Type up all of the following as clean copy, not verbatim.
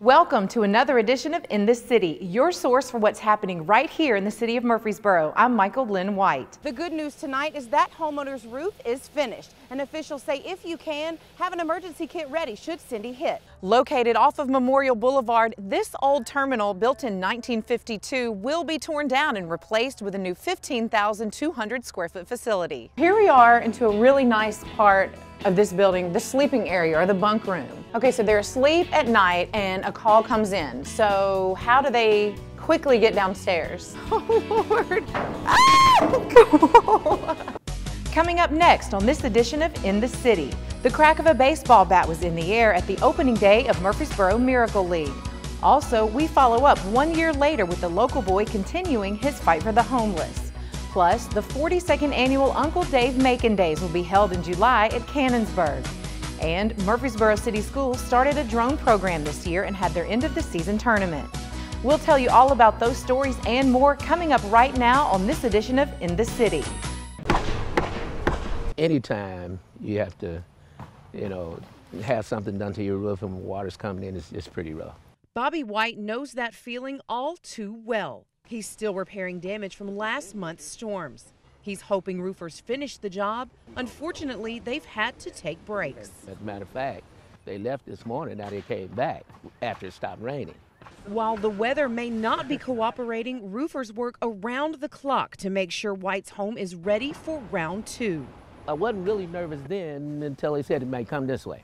Welcome to another edition of In the City, your source for what's happening right here in the city of Murfreesboro. I'm Lynn White. The good news tonight is that homeowner's roof is finished. And officials say if you can, have an emergency kit ready should Cindy hit. Located off of Memorial Boulevard, this old terminal built in 1952 will be torn down and replaced with a new 15,200 square foot facility. Here we are into a really nice part of this building, the sleeping area or the bunk room. Okay, so they're asleep at night and a call comes in. So how do they quickly get downstairs? Oh Lord. Ah! Coming up next on this edition of In the City, the crack of a baseball bat was in the air at the opening day of Murfreesboro Miracle League. Also, we follow up 1 year later with the local boy continuing his fight for the homeless. Plus, the 42nd annual Uncle Dave Macon Days will be held in July at Cannonsburg. And Murfreesboro City Schools started a drone program this year and had their end of the season tournament. We'll tell you all about those stories and more coming up right now on this edition of In the City. Anytime you have to, have something done to your roof and water's coming in, it's pretty rough. Bobby White knows that feeling all too well. He's still repairing damage from last month's storms. He's hoping roofers finish the job. Unfortunately, they've had to take breaks. As a matter of fact, they left this morning, now they came back after it stopped raining. While the weather may not be cooperating, roofers work around the clock to make sure White's home is ready for round two. I wasn't really nervous then until they said it might come this way.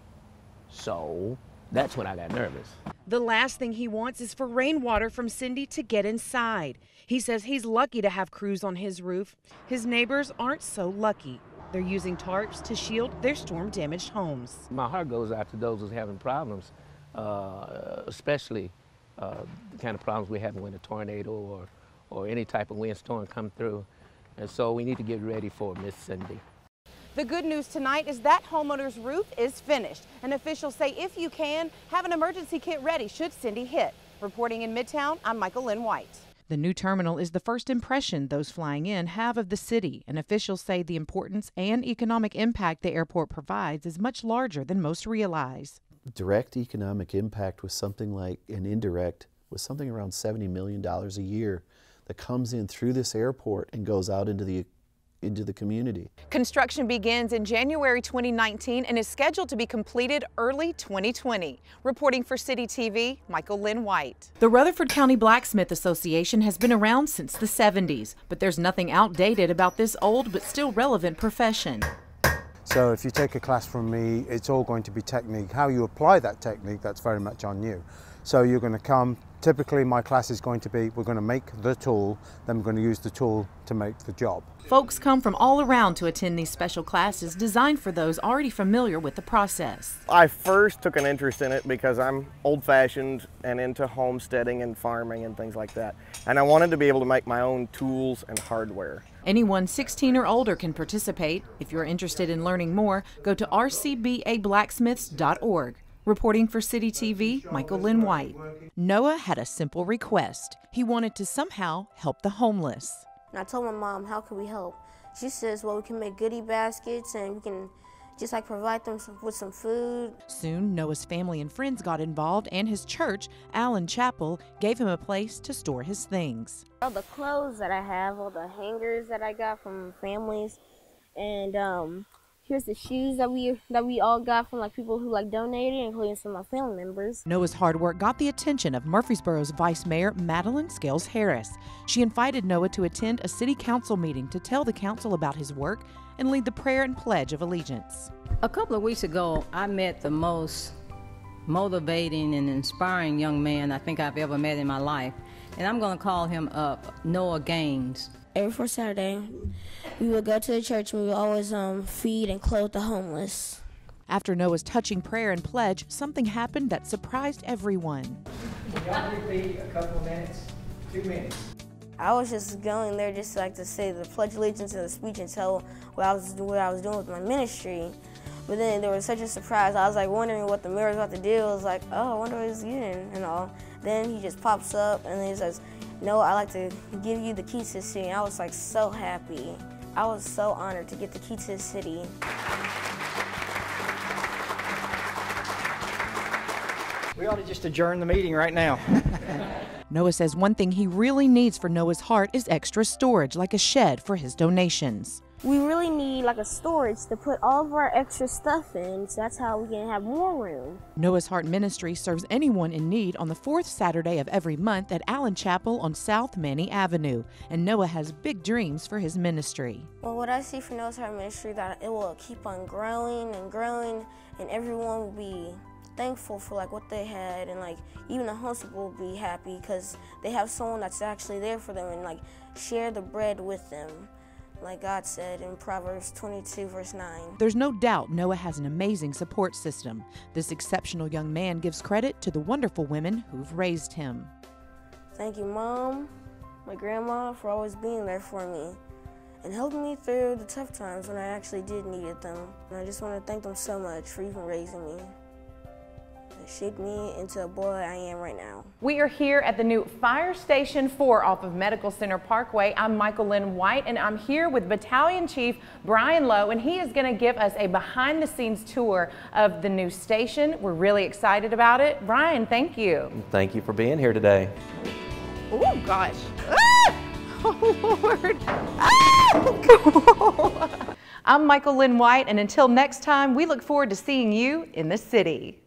So that's when I got nervous. The last thing he wants is for rainwater from Cindy to get inside. He says he's lucky to have crews on his roof. His neighbors aren't so lucky. They're using tarps to shield their storm-damaged homes. My heart goes out to those who's having problems, especially the kind of problems we're having when a tornado or any type of windstorm come through. And so we need to get ready for Miss Cindy. The good news tonight is that homeowner's roof is finished. And officials say if you can, have an emergency kit ready should Cindy hit. Reporting in Midtown, I'm Lynn White. The new terminal is the first impression those flying in have of the city, and officials say the importance and economic impact the airport provides is much larger than most realize. Direct economic impact was something like, and indirect was something around $70 million a year that comes in through this airport and goes out into the community. Construction begins in January 2019 and is scheduled to be completed early 2020. Reporting for City TV, Lynn White. The Rutherford County Blacksmith Association has been around since the 70s, but there's nothing outdated about this old but still relevant profession. So if you take a class from me, it's all going to be technique. How you apply that technique, that's very much on you. So you're going to come, typically my class is going to be, we're going to make the tool, then we're going to use the tool to make the job. Folks come from all around to attend these special classes designed for those already familiar with the process. I first took an interest in it because I'm old-fashioned and into homesteading and farming and things like that. And I wanted to be able to make my own tools and hardware. Anyone 16 or older can participate. If you're interested in learning more, go to rcbablacksmiths.org. Reporting for City TV, Lynn White. Noah had a simple request. He wanted to somehow help the homeless. And I told my mom, how can we help? She says, well, we can make goodie baskets and we can just provide them with some food. Soon, Noah's family and friends got involved, and his church, Allen Chapel, gave him a place to store his things. All the clothes that I have, all the hangers that I got from families, and here's the shoes that we all got from people who donated, including some of my family members. Noah's hard work got the attention of Murfreesboro's Vice Mayor Madeline Scales Harris. She invited Noah to attend a city council meeting to tell the council about his work and lead the prayer and pledge of allegiance. A couple of weeks ago, I met the most motivating and inspiring young man I think I've ever met in my life, and I'm going to call him up, Noah Gaines. Every fourth Saturday, we would go to the church and we would always feed and clothe the homeless. After Noah's touching prayer and pledge, something happened that surprised everyone. Y'all repeat a couple of minutes, 2 minutes. I was just going there just to say the Pledge Allegiance and the speech and tell what I was doing with my ministry. But then there was such a surprise. I was wondering what the mayor was about to do. I was oh, I wonder what he's getting and all. Then he just pops up and then he says, no, I'd like to give you the key to the city. And I was so happy. I was so honored to get the key to the city. We ought to just adjourn the meeting right now. Noah says one thing he really needs for Noah's heart is extra storage, like a shed for his donations. We really need like a storage to put all of our extra stuff in, so that's how we can have more room. Noah's Heart Ministry serves anyone in need on the fourth Saturday of every month at Allen Chapel on South Manny Avenue, and Noah has big dreams for his ministry. Well, what I see for Noah's Heart Ministry, that it will keep on growing and growing, and everyone will be thankful for like what they had, and like even the homeless people will be happy because they have someone that's actually there for them and like share the bread with them, like God said in Proverbs 22 verse 9. There's no doubt Noah has an amazing support system. This exceptional young man gives credit to the wonderful women who've raised him. Thank you, Mom, my grandma, for always being there for me and helping me through the tough times when I actually did need them. And I just want to thank them so much for even raising me. It shaped me into the boy I am right now. We are here at the new Fire Station 4 off of Medical Center Parkway. I'm Michael Lynn White, and I'm here with Battalion Chief Brian Lowe, and he is going to give us a behind-the-scenes tour of the new station. We're really excited about it. Brian, thank you. Thank you for being here today. Oh, gosh. Ah! Oh, Lord. Ah! I'm Michael Lynn White, and until next time, we look forward to seeing you in the city.